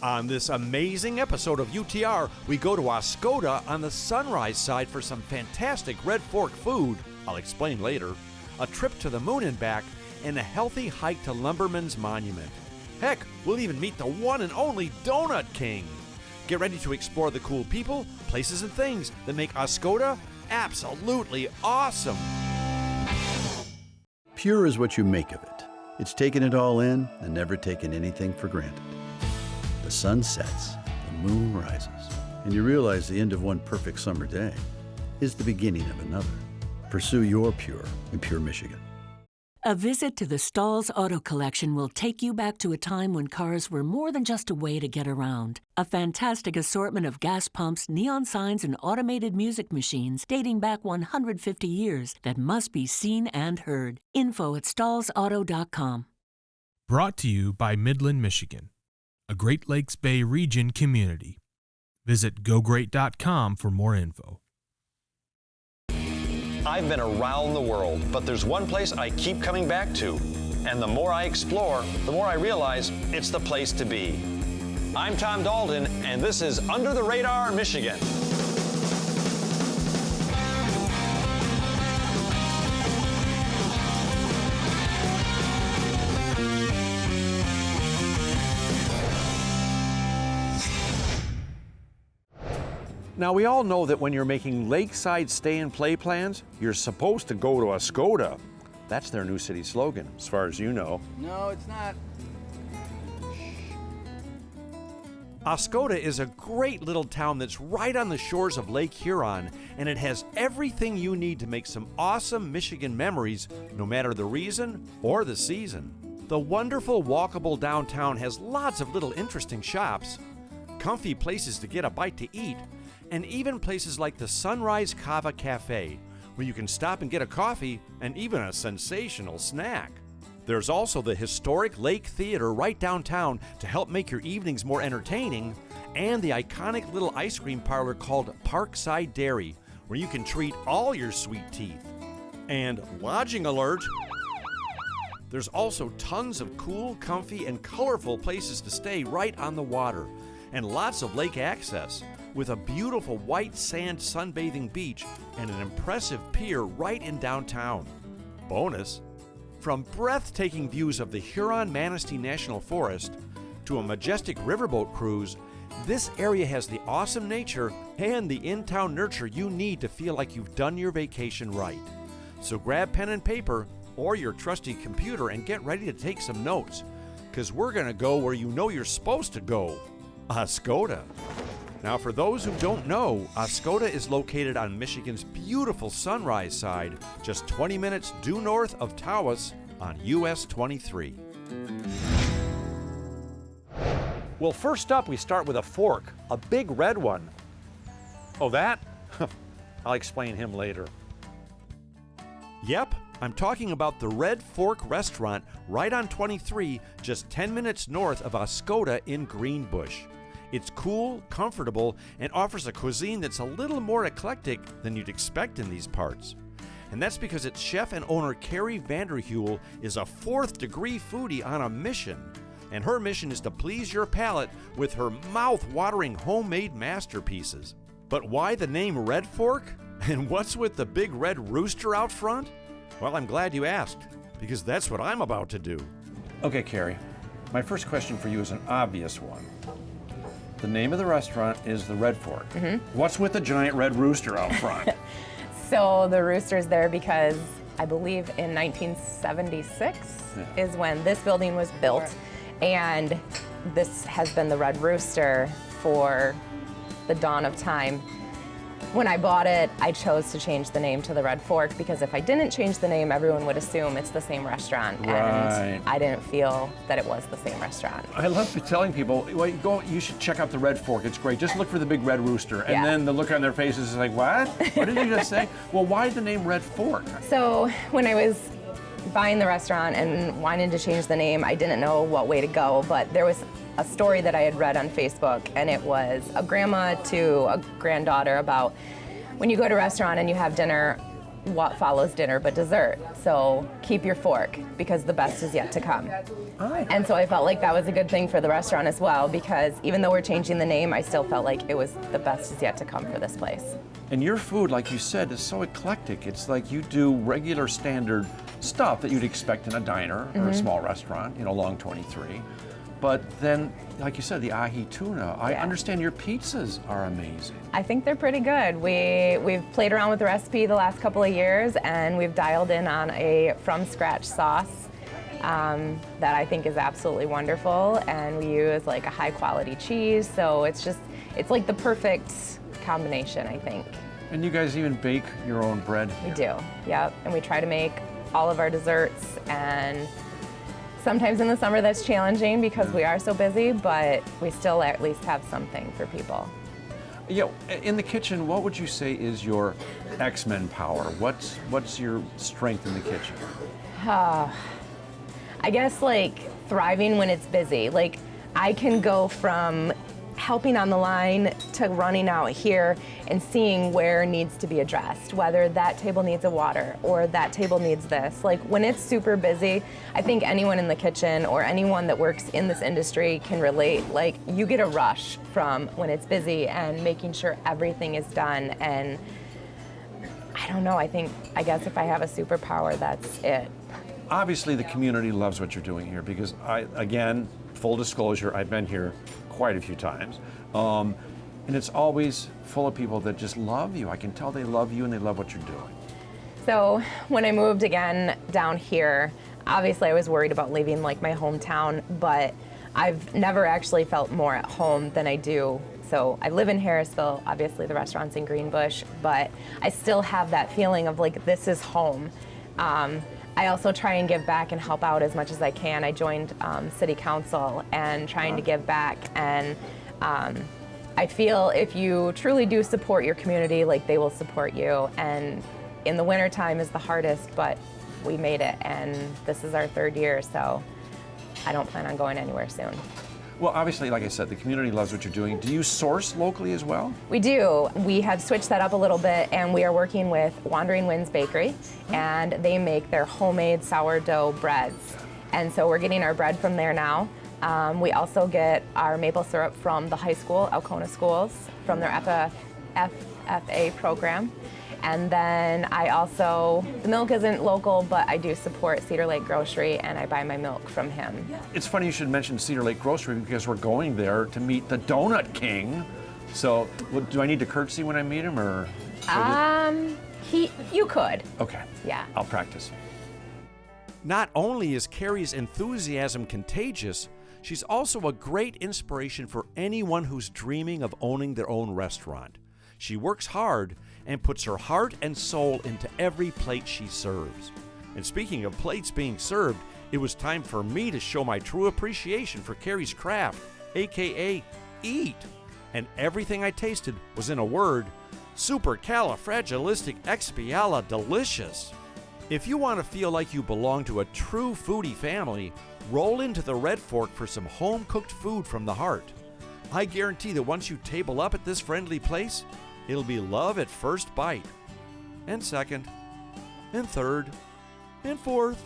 On this amazing episode of UTR, we go to Oscoda on the Sunrise side for some fantastic Red Fork food, I'll explain later, a trip to the moon and back, and a healthy hike to Lumbermans Monument. Heck, we'll even meet the one and only Donut King. Get ready to explore the cool people, places, and things that make Oscoda absolutely awesome. Pure is what you make of it. It's taken it all in and never taken anything for granted. The sun sets, the moon rises, and you realize the end of one perfect summer day is the beginning of another. Pursue your pure in Pure, Michigan. A visit to the Stahl's Auto Collection will take you back to a time when cars were more than just a way to get around. A fantastic assortment of gas pumps, neon signs, and automated music machines dating back 150 years that must be seen and heard. Info at stahlsauto.com. Brought to you by Midland, Michigan, a Great Lakes Bay region community. Visit gogreat.com for more info. I've been around the world, but there's one place I keep coming back to. And the more I explore, the more I realize it's the place to be. I'm Tom Dalton, and this is Under the Radar, Michigan. Now, we all know that when you're making lakeside stay and play plans, you're supposed to go to Oscoda. That's their new city slogan, as far as you know. No, it's not. Oscoda is a great little town that's right on the shores of Lake Huron, and it has everything you need to make some awesome Michigan memories, no matter the reason or the season. The wonderful walkable downtown has lots of little interesting shops, comfy places to get a bite to eat, and even places like the Sunrise Cava Cafe, where you can stop and get a coffee and even a sensational snack. There's also the historic Lake Theater right downtown to help make your evenings more entertaining, and the iconic little ice cream parlor called Parkside Dairy, where you can treat all your sweet teeth. And lodging alert! There's also tons of cool, comfy, and colorful places to stay right on the water, and lots of lake access, with a beautiful white sand sunbathing beach and an impressive pier right in downtown. Bonus, from breathtaking views of the Huron-Manistee National Forest to a majestic riverboat cruise, this area has the awesome nature and the in-town nurture you need to feel like you've done your vacation right. So grab pen and paper or your trusty computer and get ready to take some notes, because we're going to go where you know you're supposed to go, Oscoda. Now, for those who don't know, Oscoda is located on Michigan's beautiful Sunrise side, just 20 minutes due north of Tawas on US 23. Well, first up, we start with a fork, a big red one. Oh, that? I'll explain him later. Yep, I'm talking about the Red Fork Restaurant right on 23, just 10 minutes north of Oscoda in Greenbush. It's cool, comfortable, and offers a cuisine that's a little more eclectic than you'd expect in these parts. And that's because its chef and owner Carrie Vanderhule is a fourth-degree foodie on a mission. And her mission is to please your palate with her mouth-watering homemade masterpieces. But why the name Red Fork? And what's with the big red rooster out front? Well, I'm glad you asked, because that's what I'm about to do. Okay, Carrie, my first question for you is an obvious one. The name of the restaurant is the Red Fork. Mm-hmm. What's with the giant red rooster out front? So the rooster's there because I believe in 1976 is when this building was built, and this has been the Red Rooster for the dawn of time. When I bought it, I chose to change the name to the Red Fork because if I didn't change the name, everyone would assume it's the same restaurant. Right. And I didn't feel that it was the same restaurant. I love telling people, well, you should check out the Red Fork. It's great. Just look for the big red rooster. And then the look on their faces is like, what? What did you just say? Well, why the name Red Fork? So when I was buying the restaurant and wanting to change the name, I didn't know what way to go, but there was a story that I had read on Facebook, and it was a grandma to a granddaughter about when you go to a restaurant and you have dinner, what follows dinner but dessert. So keep your fork, because the best is yet to come. And so I felt like that was a good thing for the restaurant as well, because even though we're changing the name, I still felt like it was the best is yet to come for this place. And your food, like you said, is so eclectic. It's like you do regular standard stuff that you'd expect in a diner or a small restaurant, along 23. But then, like you said, the ahi tuna. I understand your pizzas are amazing. I think they're pretty good. We've played around with the recipe the last couple of years, and we've dialed in on a from-scratch sauce that I think is absolutely wonderful. And we use like a high-quality cheese, so it's like the perfect combination, I think. And you guys even bake your own bread here. We do, yep. And we try to make all of our desserts, and sometimes in the summer that's challenging because we are so busy, but we still at least have something for people. In the kitchen, what would you say is your X-Men power? What's your strength in the kitchen? I guess like thriving when it's busy. Like I can go from helping on the line to running out here and seeing where needs to be addressed, whether that table needs a water or that table needs this. Like when it's super busy, I think anyone in the kitchen or anyone that works in this industry can relate. Like you get a rush from when it's busy and making sure everything is done. And I don't know, I guess if I have a superpower, that's it. Obviously the community loves what you're doing here, because again, full disclosure, I've been here quite a few times. And it's always full of people that just love you. I can tell they love you and they love what you're doing. So when I moved again down here, obviously I was worried about leaving like my hometown, but I've never actually felt more at home than I do. So I live in Harrisville, obviously the restaurant's in Greenbush, but I still have that feeling of like, this is home. I also try and give back and help out as much as I can. I joined city council and trying to give back, and I feel if you truly do support your community, like they will support you. And in the wintertime is the hardest, but we made it, and this is our 3rd year, so I don't plan on going anywhere soon. Well, obviously, like I said, the community loves what you're doing. Do you source locally as well? We do. We have switched that up a little bit, and we are working with Wandering Winds Bakery, and they make their homemade sourdough breads. And so we're getting our bread from there now. We also get our maple syrup from the high school, Alcona Schools, from their FFA program. And then the milk isn't local, but I do support Cedar Lake Grocery, and I buy my milk from him. It's funny you should mention Cedar Lake Grocery, because we're going there to meet the Donut King. So do I need to curtsy when I meet him, or? You could. Okay. Yeah. I'll practice. Not only is Carrie's enthusiasm contagious, she's also a great inspiration for anyone who's dreaming of owning their own restaurant. She works hard and puts her heart and soul into every plate she serves. And speaking of plates being served, it was time for me to show my true appreciation for Carrie's craft, aka eat. And everything I tasted was, in a word, supercalifragilisticexpialidocious. If you want to feel like you belong to a true foodie family, roll into the Red Fork for some home-cooked food from the heart. I guarantee that once you table up at this friendly place, it'll be love at first bite. And second, and third, and fourth.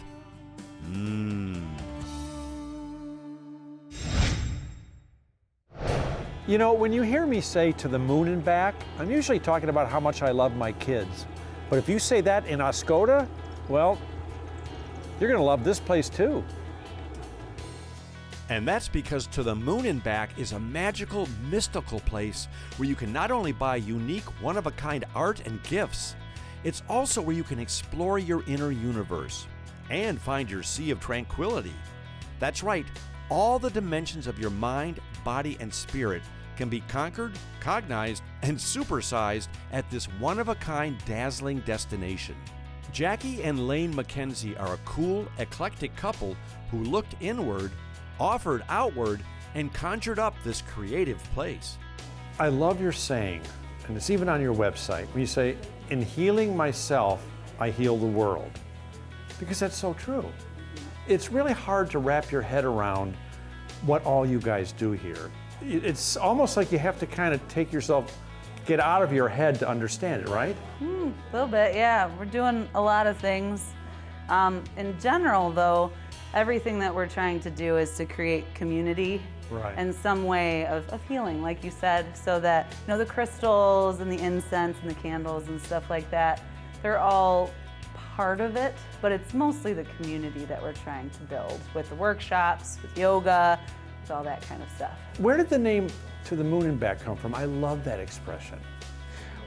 When you hear me say to the moon and back, I'm usually talking about how much I love my kids. But if you say that in Oscoda, well, you're going to love this place too. And that's because To the Moon and Back is a magical, mystical place where you can not only buy unique, one-of-a-kind art and gifts, it's also where you can explore your inner universe and find your sea of tranquility. That's right, all the dimensions of your mind, body, and spirit can be conquered, cognized, and supersized at this one-of-a-kind, dazzling destination. Jackie and Lane McKenzie are a cool, eclectic couple who looked inward, offered outward, and conjured up this creative place. I love your saying, and it's even on your website, when you say, in healing myself, I heal the world. Because that's so true. It's really hard to wrap your head around what all you guys do here. It's almost like you have to kind of take yourself get out of your head to understand it, right? A little bit, yeah. We're doing a lot of things. In general, though, everything that we're trying to do is to create community and some way of healing, like you said, so that the crystals and the incense and the candles and stuff like that, they're all part of it, but it's mostly the community that we're trying to build with the workshops, with yoga, with all that kind of stuff. Where did the name To the Moon and Back come from? I love that expression.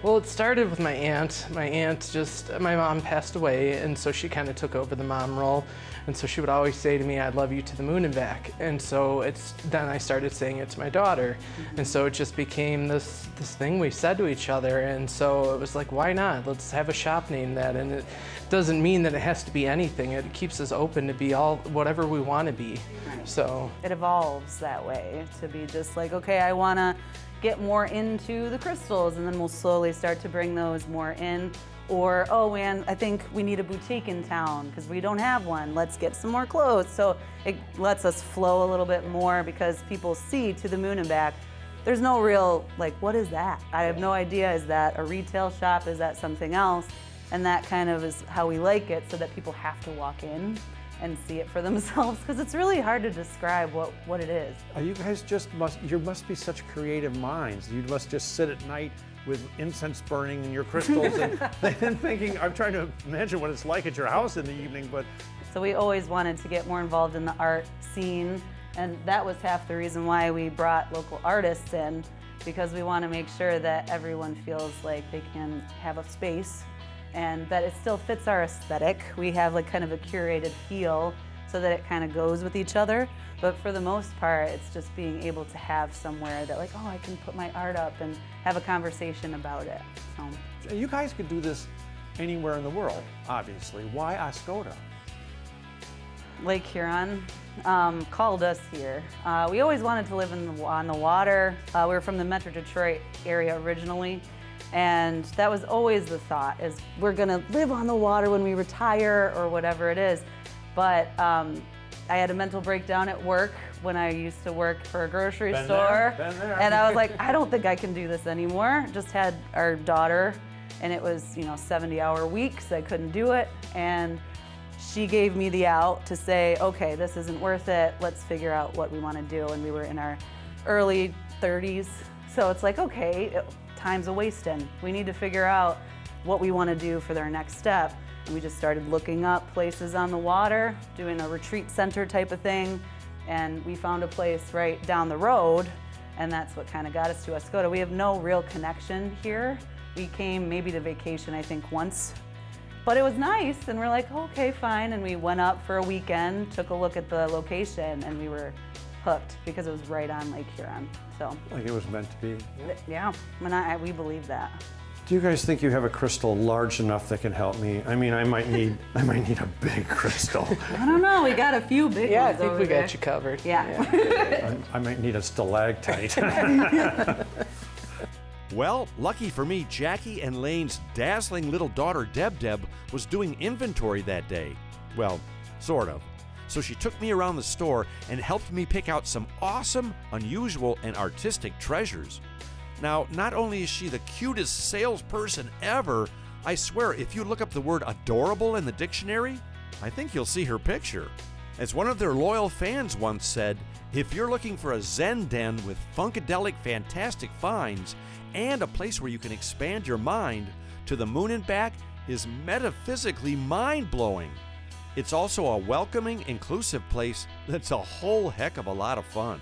Well, it started with my aunt. My mom passed away, and so she kind of took over the mom role. And so she would always say to me, I love you to the moon and back. And so then I started saying it to my daughter. And so it just became this thing we said to each other. And so it was like, why not? Let's have a shop named that. And it doesn't mean that it has to be anything. It keeps us open to be all whatever we want to be. So it evolves that way to be just like, okay, I want to get more into the crystals, and then we'll slowly start to bring those more in. Or, oh man, I think we need a boutique in town because we don't have one. Let's get some more clothes. So it lets us flow a little bit more because people see To the Moon and Back. There's no real, like, what is that? I have no idea. Is that a retail shop? Is that something else? And that kind of is how we like it, so that people have to walk in and see it for themselves, because it's really hard to describe what it is. You guys you must be such creative minds. You must just sit at night with incense burning and your crystals and thinking, I'm trying to imagine what it's like at your house in the evening, but. So we always wanted to get more involved in the art scene, and that was half the reason why we brought local artists in, because we want to make sure that everyone feels like they can have a space and that it still fits our aesthetic. We have like kind of a curated feel so that it kind of goes with each other. But for the most part, it's just being able to have somewhere that, like, oh, I can put my art up and have a conversation about it. So. You guys could do this anywhere in the world, obviously. Why Oscoda? Lake Huron called us here. We always wanted to live on the water. We were from the Metro Detroit area originally, and that was always the thought, is we're gonna live on the water when we retire or whatever it is. But I had a mental breakdown at work when I used to work for a grocery store. Been there. And I was like, I don't think I can do this anymore. Just had our daughter, and it was 70-hour weeks. I couldn't do it. And she gave me the out to say, okay, this isn't worth it. Let's figure out what we want to do. And we were in our early 30s. So it's like, okay, time's a wasting. We need to figure out what we want to do for our next step. And we just started looking up places on the water, doing a retreat center type of thing. And we found a place right down the road, and that's what kind of got us to Oscoda. We have no real connection here. We came maybe to vacation, I think, once. But it was nice, and we're like, oh, okay, fine. And we went up for a weekend, took a look at the location, and we were hooked because it was right on Lake Huron. So, like it was meant to be. Yeah, we believe that. Do you guys think you have a crystal large enough that can help me? I mean, I might need a big crystal. I don't know. We got a few big ones. I think we there. got you covered. Yeah. I might need a stalactite. Well, lucky for me, Jackie and Lane's dazzling little daughter Deb was doing inventory that day. Well, sort of. So she took me around the store and helped me pick out some awesome, unusual, and artistic treasures. Now, not only is she the cutest salesperson ever, I swear if you look up the word adorable in the dictionary, I think you'll see her picture. As one of their loyal fans once said, if you're looking for a Zen den with funkadelic fantastic finds and a place where you can expand your mind, To the Moon and Back is metaphysically mind-blowing. It's also a welcoming, inclusive place that's a whole heck of a lot of fun.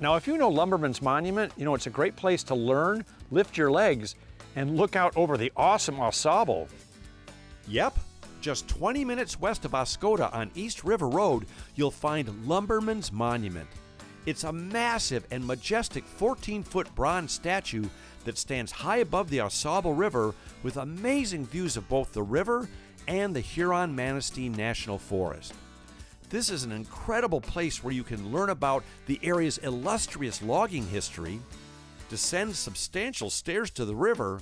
Now, if you know Lumbermans Monument, it's a great place to learn, lift your legs, and look out over the awesome Au Yep, just 20 minutes west of Oscoda on East River Road, you'll find Lumbermans Monument. It's a massive and majestic 14-foot bronze statue that stands high above the Au River with amazing views of both the river and the Huron-Manistee National Forest. This is an incredible place where you can learn about the area's illustrious logging history, descend substantial stairs to the river,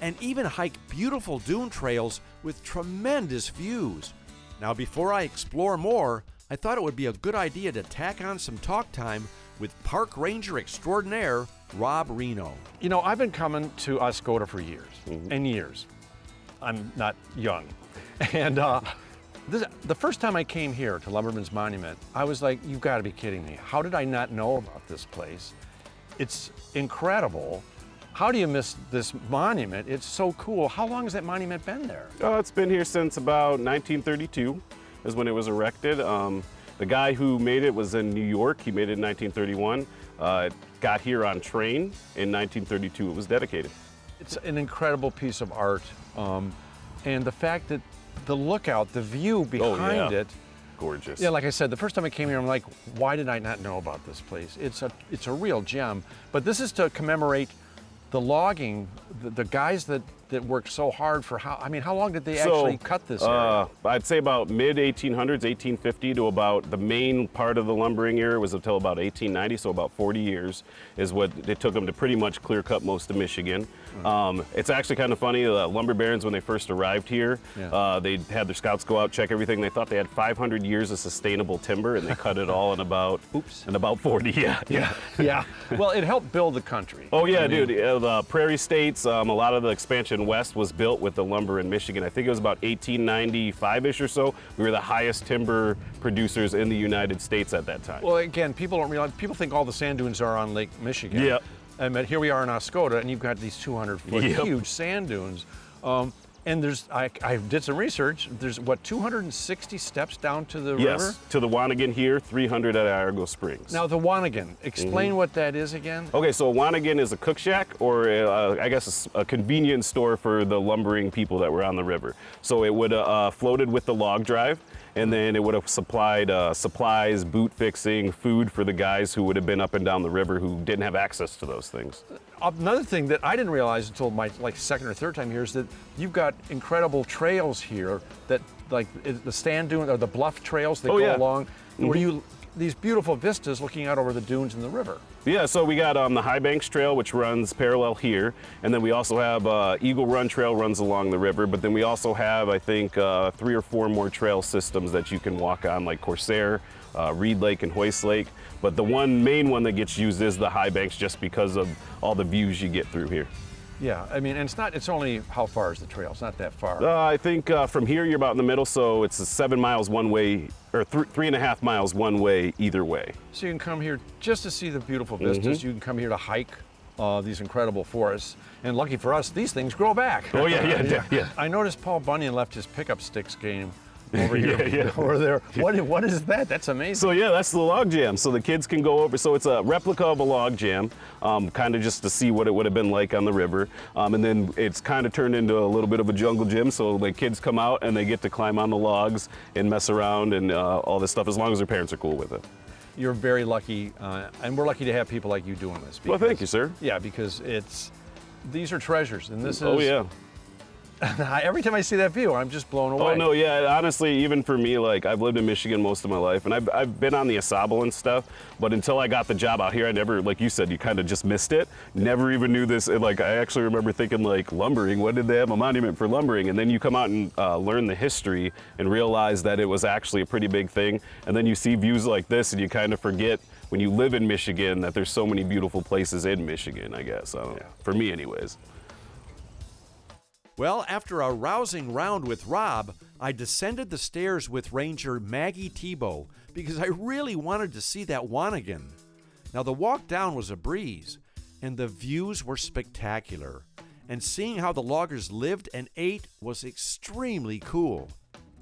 and even hike beautiful dune trails with tremendous views. Now, before I explore more, I thought it would be a good idea to tack on some talk time with park ranger extraordinaire Rob Reno. You know, I've been coming to Oscoda for years and years. I'm not young. And the first time I came here to Lumbermans Monument, I was like, you've got to be kidding me. How did I not know about this place? It's incredible. How do you miss this monument? It's so cool. How long has that monument been there? It's been here since about 1932 is when it was erected. The guy who made it was in New York. He made it in 1931. It got here on train in 1932. It was dedicated. It's an incredible piece of art. And the fact that the lookout, the view behind it. Gorgeous. Yeah, like I said, the first time I came here, I'm like, why did I not know about this place? It's a real gem. But this is to commemorate the logging, the guys that worked so hard for how long did they actually cut this area? I'd say about mid-1800s, 1850 to about the main part of the lumbering era was until about 1890, so about 40 years is what it took them to pretty much clear cut most of Michigan. It's actually kind of funny, the lumber barons, when they first arrived here, they had their scouts go out, check everything. They thought they had 500 years of sustainable timber, and they cut it all in about 40, Yeah. Well, it helped build the country. Oh yeah, dude. The prairie states, a lot of the expansion west was built with the lumber in Michigan. I think it was about 1895-ish or so. We were the highest timber producers in the United States at that time. Well, again, people don't realize, people think all the sand dunes are on Lake Michigan. Yep. But here we are in Oscoda, and you've got these 200-foot huge sand dunes. And I did some research. There's, 260 steps down to the river? Yes, to the Wanagan here, 300 at Argo Springs. Now, the Wanagan, explain what that is again. Okay, so a Wanagan is a cook shack, or I guess a convenience store for the lumbering people that were on the river. So it would have floated with the log drive, and then it would have supplied supplies, boot fixing, food for the guys who would have been up and down the river who didn't have access to those things. Another thing that I didn't realize until my second or third time here is that you've got incredible trails here that the sand dune or the bluff trails that go along where these beautiful vistas looking out over the dunes and the river. Yeah, so we got the High Banks Trail, which runs parallel here, and then we also have Eagle Run Trail runs along the river, but then we also have, I think, 3 or 4 more trail systems that you can walk on, like Corsair, Reed Lake, and Hoist Lake. But the main one that gets used is the High Banks, just because of all the views you get through here. Yeah, I mean, and it's only, how far is the trail? It's not that far. I think from here you're about in the middle, so it's 7 miles one way, or 3.5 miles one way either way. So you can come here just to see the beautiful vistas. You can come here to hike these incredible forests. And lucky for us, these things grow back. Oh yeah. I noticed Paul Bunyan left his pickup sticks game over here, over there. What is that? That's amazing. So yeah, that's the log jam. So the kids can go over. So it's a replica of a log jam, kind of just to see what it would have been like on the river. And then it's kind of turned into a little bit of a jungle gym. So the kids come out and they get to climb on the logs and mess around and all this stuff, as long as their parents are cool with it. You're very lucky, and we're lucky to have people like you doing this. Well, thank you, sir. Yeah, because these are treasures, and this is. Oh yeah. Every time I see that view, I'm just blown away. Oh no, yeah. Honestly, even for me, like I've lived in Michigan most of my life, and I've been on the Osable and stuff. But until I got the job out here, I never, like you said, you kind of just missed it. Never even knew this. Like I actually remember thinking, like, lumbering. When did they have a monument for lumbering? And then you come out and learn the history and realize that it was actually a pretty big thing. And then you see views like this, and you kind of forget when you live in Michigan that there's so many beautiful places in Michigan. I guess for me, anyways. Well, after a rousing round with Rob, I descended the stairs with Ranger Maggie Tebow because I really wanted to see that Wanagan. Now, the walk down was a breeze, and the views were spectacular. And seeing how the loggers lived and ate was extremely cool.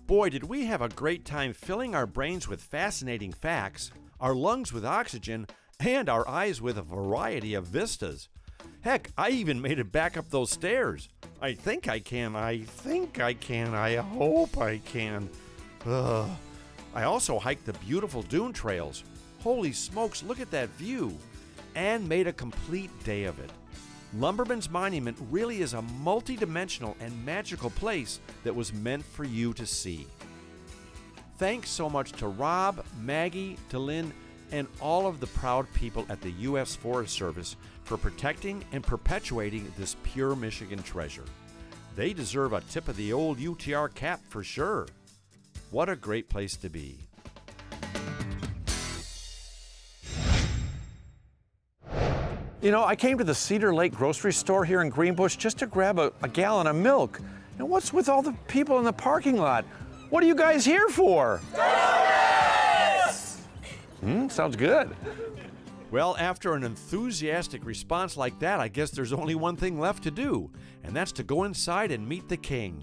Boy, did we have a great time filling our brains with fascinating facts, our lungs with oxygen, and our eyes with a variety of vistas. Heck, I even made it back up those stairs. I think I can. I hope I can. I also hiked the beautiful dune trails. Holy smokes, look at that view. And made a complete day of it. Lumberman's Monument really is a multi-dimensional and magical place that was meant for you to see. Thanks so much to Rob, Maggie, to Lynn, and all of the proud people at the U.S. Forest Service for protecting and perpetuating this pure Michigan treasure. They deserve a tip of the old UTR cap for sure. What a great place to be. You know, I came to the Cedar Lake grocery store here in Greenbush just to grab a gallon of milk. And what's with all the people in the parking lot? What are you guys here for? Donuts! Sounds good. Well, after an enthusiastic response like that, I guess there's only one thing left to do, and that's to go inside and meet the king.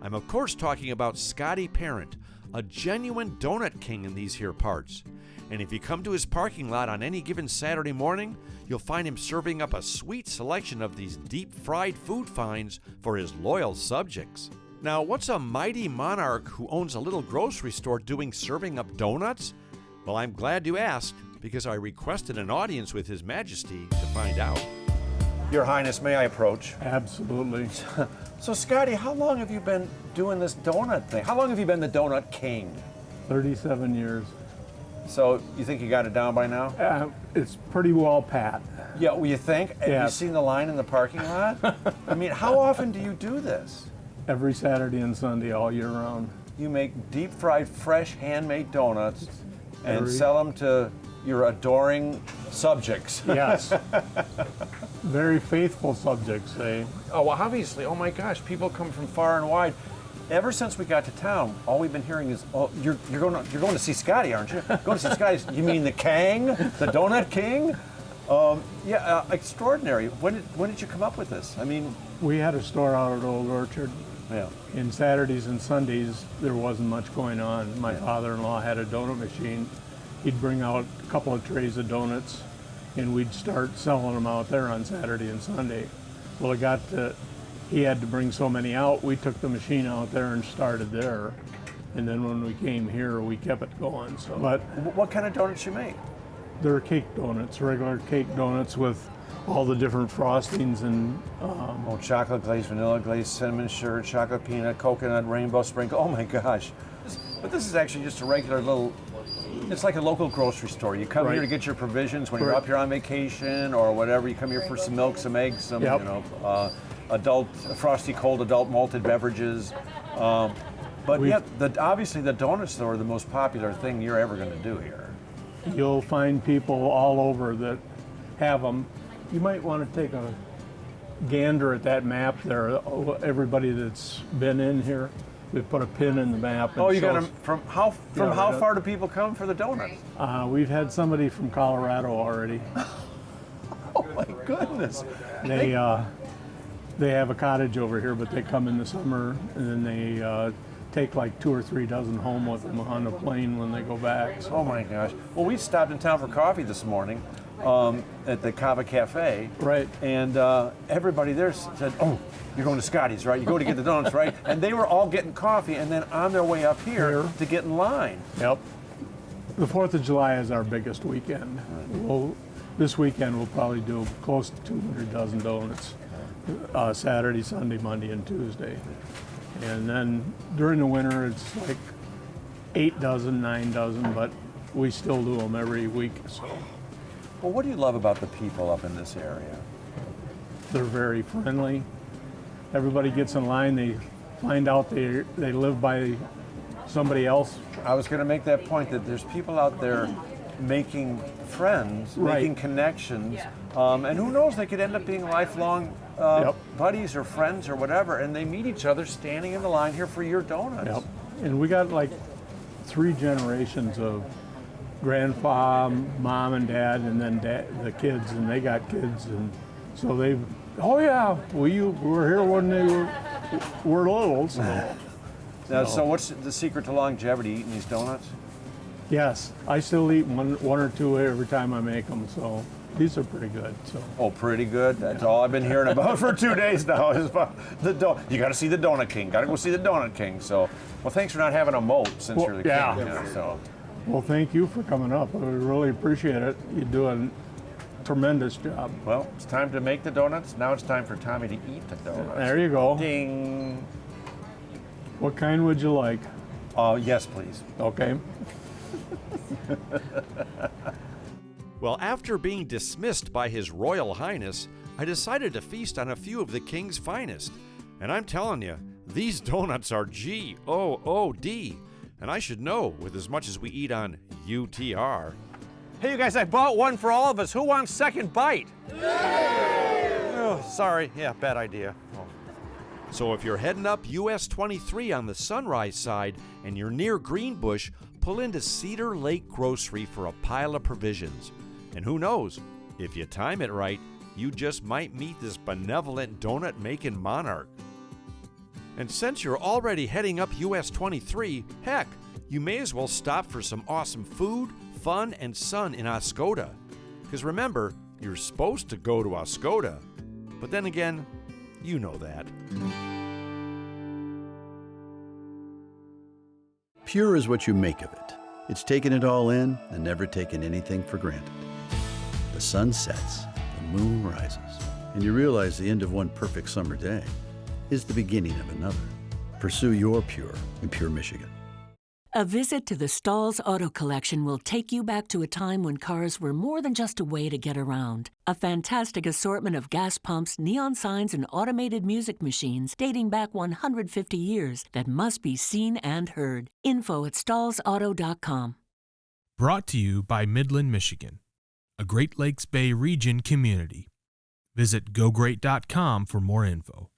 I'm of course talking about Scotty Parent, a genuine donut king in these here parts. And if you come to his parking lot on any given Saturday morning, you'll find him serving up a sweet selection of these deep-fried food finds for his loyal subjects. Now, what's a mighty monarch who owns a little grocery store doing serving up donuts? Well, I'm glad you asked, because I requested an audience with His Majesty to find out. Your Highness, may I approach? Absolutely. So, Scotty, how long have you been doing this donut thing? How long have you been the donut king? 37 years. So, you think you got it down by now? It's pretty well pat. Yeah, well, you think? Have you Yes. seen the line in the parking lot? I mean, how often do you do this? Every Saturday and Sunday all year round. You make deep-fried, fresh, handmade donuts and Every- sell them to your adoring subjects. Yes. Very faithful subjects, eh? Oh, well, obviously. Oh, my gosh, people come from far and wide. Ever since we got to town, all we've been hearing is, "Oh, you're going to see Scotty, aren't you? Going to see Scotty? You mean the Kang, the Donut King?" Extraordinary. When did you come up with this? I mean, We had a store out at Old Orchard. yeah. In Saturdays and Sundays, there wasn't much going on. My father-in-law had a donut machine. He'd bring out a couple of trays of donuts, and we'd start selling them out there on Saturday and Sunday. Well, it got to, he had to bring so many out, we took the machine out there and started there. And then when we came here, we kept it going. So, but What kind of donuts you make? they're cake donuts, regular cake donuts with all the different frostings and Oh, chocolate glaze, vanilla glaze, cinnamon sugar, chocolate peanut, coconut, rainbow sprinkle. Oh my gosh. But this is actually just a regular little, it's like a local grocery store. You come here Right. to get your provisions when you're up here on vacation or whatever. You come here for some milk, some eggs, some, Yep. adult, frosty cold adult malted beverages. But We've- yeah, obviously the donut store are the most popular thing you're ever going to do here. you'll find people all over that have them. You might want to take a gander at that map there. Everybody that's been in here, we put a pin in the map. And Oh, you got shows- them from how right. far do people come for the donuts? We've had somebody from Colorado already. Oh my goodness. They have a cottage over here, but they come in the summer and then they take like 2 or 3 dozen home with them on the plane when they go back. So, Oh my gosh. Well, we stopped in town for coffee this morning at the Cava Cafe. Right. And everybody there said, "Oh, you're going to Scotty's, right? You go to get the donuts, right?" And they were all getting coffee and then on their way up here to get in line. Yep. The 4th of July is our biggest weekend. This weekend we'll probably do close to 200 dozen donuts. Saturday, Sunday, Monday, and Tuesday. And then during the winter it's like 8 dozen, 9 dozen, but we still do them every week. So Well, what do you love about the people up in this area? they're very friendly. Everybody gets in line, they find out they live by somebody else. I was going to make that point that there's people out there making friends, Right. making connections, and who knows, they could end up being lifelong Yep. buddies or friends or whatever, and they meet each other standing in the line here for your donuts. Yep. And we got like 3 generations of grandpa, mom and dad, and then the kids, and they got kids, and so they, oh yeah, we were here when they were little, so. Now, so what's the secret to longevity eating these donuts? Yes, I still eat one or two every time I make them, so these are pretty good. So Oh, pretty good. That's all I've been hearing about for 2 days now is about the You got to see the Donut King. Got to go see the Donut King. So, well, thanks for not having a moat since Well, you're the yeah. king. So, well, thank you for coming up. I really appreciate it. You do a tremendous job. well, it's time to make the donuts. Now it's time for Tommy to eat the donuts. There you go. Ding. What kind would you like? Yes, please. Okay. Well, after being dismissed by His Royal Highness, I decided to feast on a few of the king's finest. And I'm telling you, these donuts are G-O-O-D. And I should know with as much as we eat on UTR. Hey, you guys, I bought one for all of us. Who wants second bite? Oh, sorry. Yeah, bad idea. Oh. So if you're heading up US 23 on the Sunrise side and you're near Greenbush, pull into Cedar Lake Grocery for a pile of provisions. And who knows, if you time it right, you just might meet this benevolent donut-making monarch. And since you're already heading up US 23, heck, you may as well stop for some awesome food, fun, and sun in Oscoda. Because remember, you're supposed to go to Oscoda. But then again, you know that. Pure is what you make of it. It's taking it all in and never taking anything for granted. The sun sets, the moon rises, and you realize the end of one perfect summer day is the beginning of another. Pursue your pure in Pure, Michigan. A visit to the Stalls Auto Collection will take you back to a time when cars were more than just a way to get around. A fantastic assortment of gas pumps, neon signs, and automated music machines dating back 150 years that must be seen and heard. Info at stallsauto.com. Brought to you by Midland, Michigan, a Great Lakes Bay region community. Visit gogreat.com for more info.